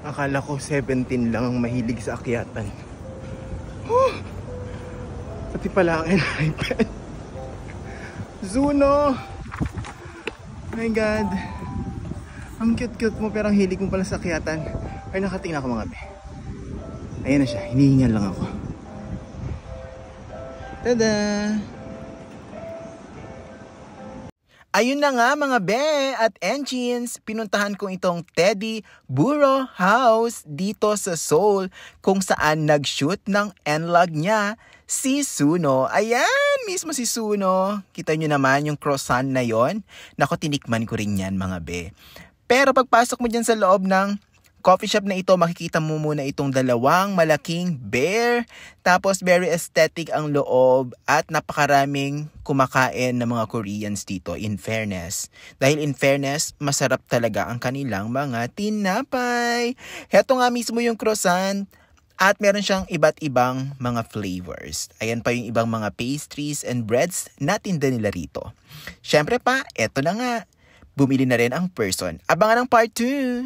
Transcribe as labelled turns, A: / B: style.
A: Akala ko 17 lang ang mahilig sa akyatan. Pati pala ang iPad. Zuno! My God. Ang cute-cute mo pero ang hilig mo pala sa akyatan. Ay, nakatingin ako mga be. Ayan na siya. Hinihingal lang ako. Tada! Ayun na nga mga be at engines, pinuntahan ko itong Teddy Burro House dito sa Seoul kung saan nag-shoot ng N-Log niya si Suno. Ayan, mismo si Suno. Kita nyo naman yung croissant na yon. Naku, tinikman ko rin yan mga be. Pero pagpasok mo dyan sa loob ng coffee shop na ito, makikita mo muna itong dalawang malaking bear. Tapos very aesthetic ang loob at napakaraming kumakain ng mga Koreans dito, in fairness. Dahil in fairness, masarap talaga ang kanilang mga tinapay. Heto nga mismo yung croissant at meron siyang iba't ibang mga flavors. Ayan pa yung ibang mga pastries and breads na tinda nila rito. Syempre pa, eto na nga. Bumili na rin ang person. Abangan ang part 2!